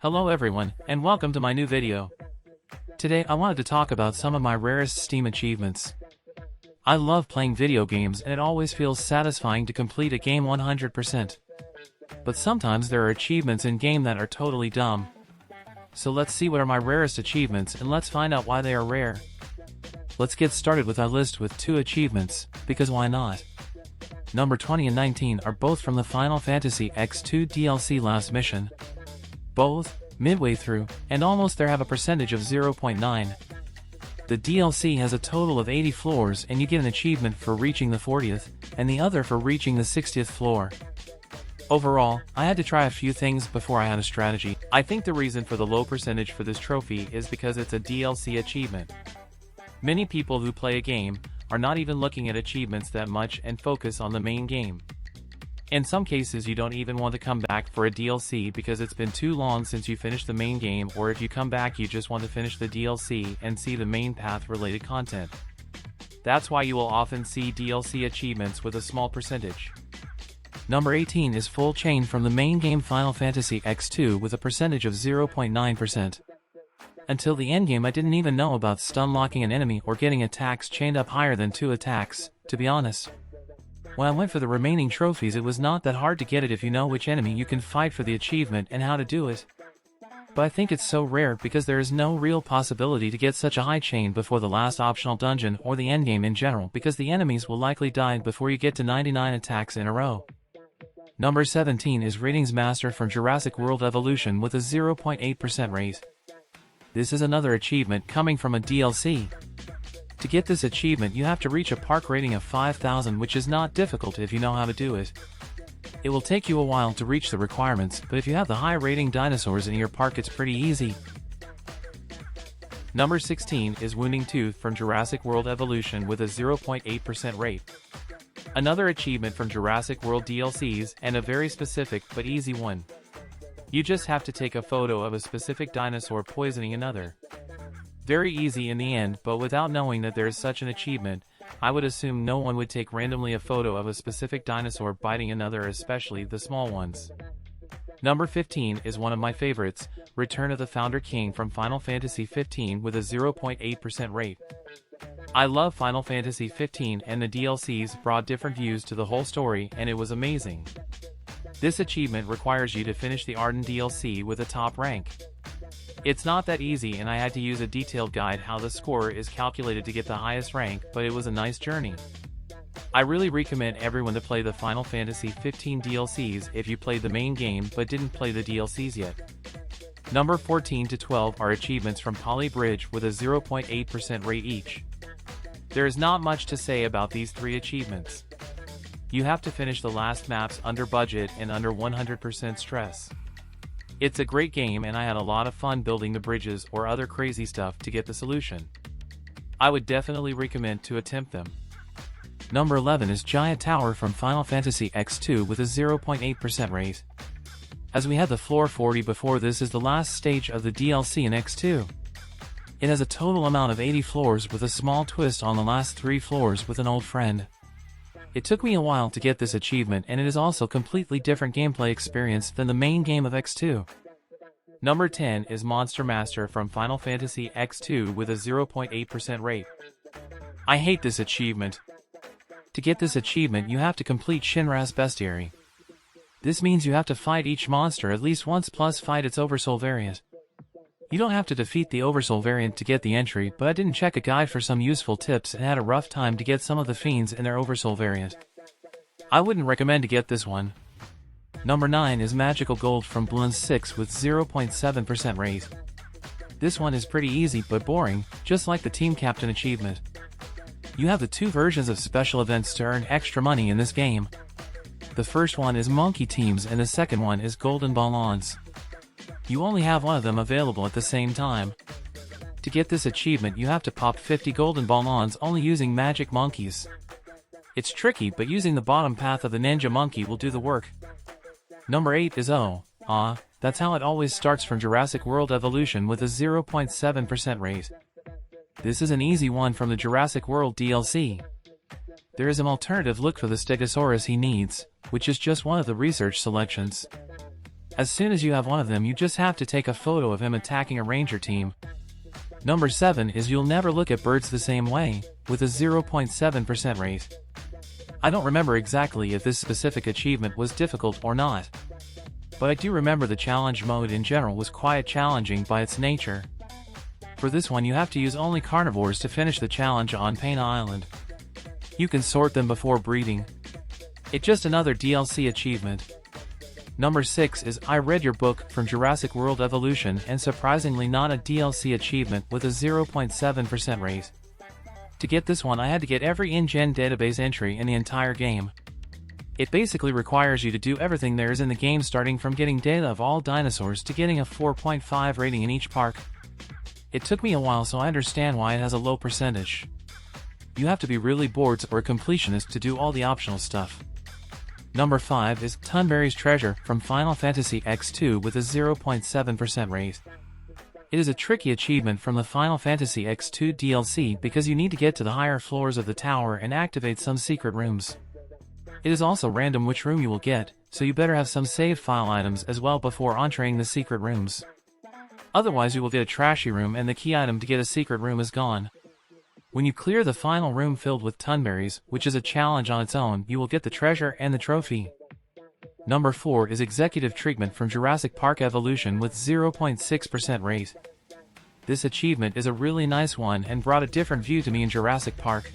Hello everyone, and welcome to my new video. Today I wanted to talk about some of my rarest Steam achievements. I love playing video games and it always feels satisfying to complete a game 100%. But sometimes there are achievements in game that are totally dumb. So let's see what are my rarest achievements and let's find out why they are rare. Let's get started with our list with 2 achievements, because why not? Number 20 and 19 are both from the Final Fantasy X2 DLC Last Mission. Both, midway through, and almost there have a percentage of 0.9. The DLC has a total of 80 floors and you get an achievement for reaching the 40th, and the other for reaching the 60th floor. Overall, I had to try a few things before I had a strategy. I think the reason for the low percentage for this trophy is because it's a DLC achievement. Many people who play a game are not even looking at achievements that much and focus on the main game. In some cases you don't even want to come back for a DLC because it's been too long since you finished the main game, or if you come back you just want to finish the DLC and see the main path related content. That's why you will often see DLC achievements with a small percentage. Number 18 is Full Chain from the main game Final Fantasy X2 with a percentage of 0.9%. Until the endgame I didn't even know about stun locking an enemy or getting attacks chained up higher than 2 attacks, to be honest. When I went for the remaining trophies it was not that hard to get it if you know which enemy you can fight for the achievement and how to do it. But I think it's so rare because there is no real possibility to get such a high chain before the last optional dungeon or the endgame in general, because the enemies will likely die before you get to 99 attacks in a row. Number 17 is Ratings Master from Jurassic World Evolution with a 0.8% rate. This is another achievement coming from a DLC. To get this achievement you have to reach a park rating of 5,000, which is not difficult if you know how to do it. It will take you a while to reach the requirements, but if you have the high rating dinosaurs in your park it's pretty easy. Number 16 is Wounding Tooth from Jurassic World Evolution with a 0.8% rate. Another achievement from Jurassic World DLCs, and a very specific but easy one. You just have to take a photo of a specific dinosaur poisoning another. Very easy in the end, but without knowing that there is such an achievement, I would assume no one would take randomly a photo of a specific dinosaur biting another, especially the small ones. Number 15 is one of my favorites, Return of the Founder King from Final Fantasy XV with a 0.8% rate. I love Final Fantasy XV and the DLCs brought different views to the whole story and it was amazing. This achievement requires you to finish the Arden DLC with a top rank. It's not that easy and I had to use a detailed guide how the score is calculated to get the highest rank, but it was a nice journey. I really recommend everyone to play the Final Fantasy XV DLCs if you played the main game but didn't play the DLCs yet. Number 14 to 12 are achievements from Poly Bridge with a 0.8% rate each. There is not much to say about these 3 achievements. You have to finish the last maps under budget and under 100% stress. It's a great game and I had a lot of fun building the bridges or other crazy stuff to get the solution. I would definitely recommend to attempt them. Number 11 is Giant Tower from Final Fantasy X2 with a 0.8% rate. As we had the floor 40 before, this is the last stage of the DLC in X2. It has a total amount of 80 floors with a small twist on the last 3 floors with an old friend. It took me a while to get this achievement and it is also completely different gameplay experience than the main game of X2. Number 10 is Monster Master from Final Fantasy X2 with a 0.8% rate. I hate this achievement. To get this achievement you have to complete Shinra's Bestiary. This means you have to fight each monster at least once plus fight its Oversoul variant. You don't have to defeat the Oversoul variant to get the entry, but I didn't check a guide for some useful tips and had a rough time to get some of the fiends in their Oversoul variant. I wouldn't recommend to get this one. Number 9 is Magical Gold from Bloons 6 with 0.7% rate. This one is pretty easy but boring, just like the Team Captain achievement. You have the 2 versions of special events to earn extra money in this game. The first one is Monkey Teams and the second one is Golden Ballons. You only have one of them available at the same time. To get this achievement you have to pop 50 golden ballons only using magic monkeys. It's tricky, but using the bottom path of the ninja monkey will do the work. Number 8 is That's How It Always Starts from Jurassic World Evolution with a 0.7% rate. This is an easy one from the Jurassic World DLC. There is an alternative look for the Stegosaurus he needs, which is just one of the research selections. As soon as you have one of them, you just have to take a photo of him attacking a ranger team. Number 7 is you'll never look at birds the same way, with a 0.7% rate. I don't remember exactly if this specific achievement was difficult or not, but I do remember the challenge mode in general was quite challenging by its nature. For this one you have to use only carnivores to finish the challenge on Pain Island. You can sort them before breeding. It's just another DLC achievement. Number 6 is I read your book from Jurassic World Evolution, and surprisingly not a DLC achievement with a 0.7% rate. To get this one I had to get every InGen database entry in the entire game. It basically requires you to do everything there is in the game, starting from getting data of all dinosaurs to getting a 4.5 rating in each park. It took me a while, so I understand why it has a low percentage. You have to be really bored or a completionist to do all the optional stuff. Number 5 is Tunberry's Treasure from Final Fantasy X2 with a 0.7% rate. It is a tricky achievement from the Final Fantasy X2 DLC because you need to get to the higher floors of the tower and activate some secret rooms. It is also random which room you will get, so you better have some save file items as well before entering the secret rooms. Otherwise you will get a trashy room and the key item to get a secret room is gone. When you clear the final room filled with Tunberries, which is a challenge on its own, you will get the treasure and the trophy. Number 4 is Executive Treatment from Jurassic Park Evolution with 0.6% rate. This achievement is a really nice one and brought a different view to me in Jurassic Park.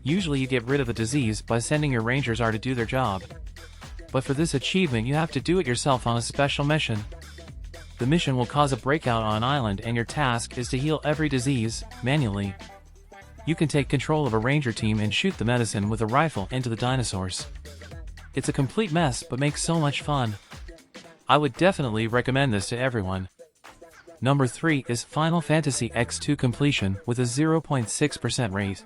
Usually you get rid of a disease by sending your rangers to do their job. But for this achievement you have to do it yourself on a special mission. The mission will cause a breakout on an island and your task is to heal every disease, manually. You can take control of a ranger team and shoot the medicine with a rifle into the dinosaurs. It's a complete mess but makes so much fun. I would definitely recommend this to everyone. Number 3 is Final Fantasy X2 Completion with a 0.6% rate.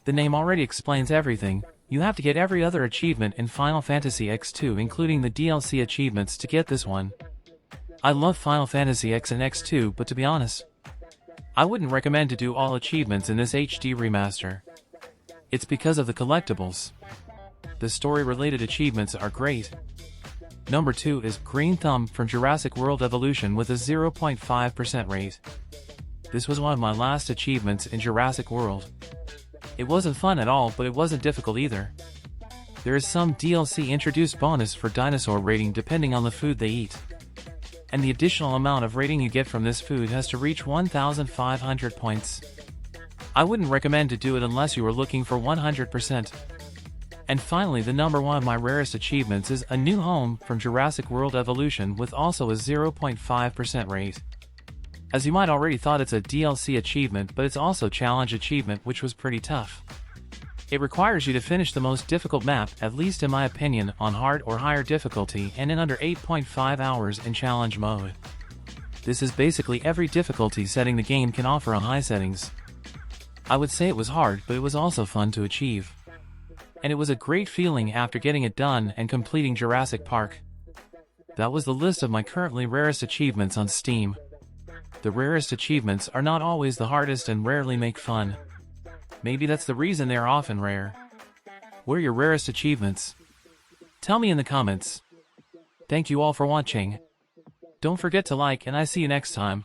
The name already explains everything. You have to get every other achievement in Final Fantasy X2 including the DLC achievements to get this one. I love Final Fantasy X and X2, but to be honest, I wouldn't recommend to do all achievements in this HD remaster. It's because of the collectibles. The story-related achievements are great. Number 2 is Green Thumb from Jurassic World Evolution with a 0.5% rate. This was one of my last achievements in Jurassic World. It wasn't fun at all, but it wasn't difficult either. There is some DLC introduced bonus for dinosaur rating depending on the food they eat. And the additional amount of rating you get from this food has to reach 1,500 points. I wouldn't recommend to do it unless you are looking for 100%. And finally, the number 1 of my rarest achievements is A New Home from Jurassic World Evolution with also a 0.5% rate. As you might already thought, it's a DLC achievement, but it's also challenge achievement, which was pretty tough. It requires you to finish the most difficult map, at least in my opinion, on hard or higher difficulty and in under 8.5 hours in challenge mode. This is basically every difficulty setting the game can offer on high settings. I would say it was hard, but it was also fun to achieve. And it was a great feeling after getting it done and completing Jurassic Park. That was the list of my currently rarest achievements on Steam. The rarest achievements are not always the hardest and rarely make fun. Maybe that's the reason they are often rare. What are your rarest achievements? Tell me in the comments. Thank you all for watching. Don't forget to like, and I see you next time.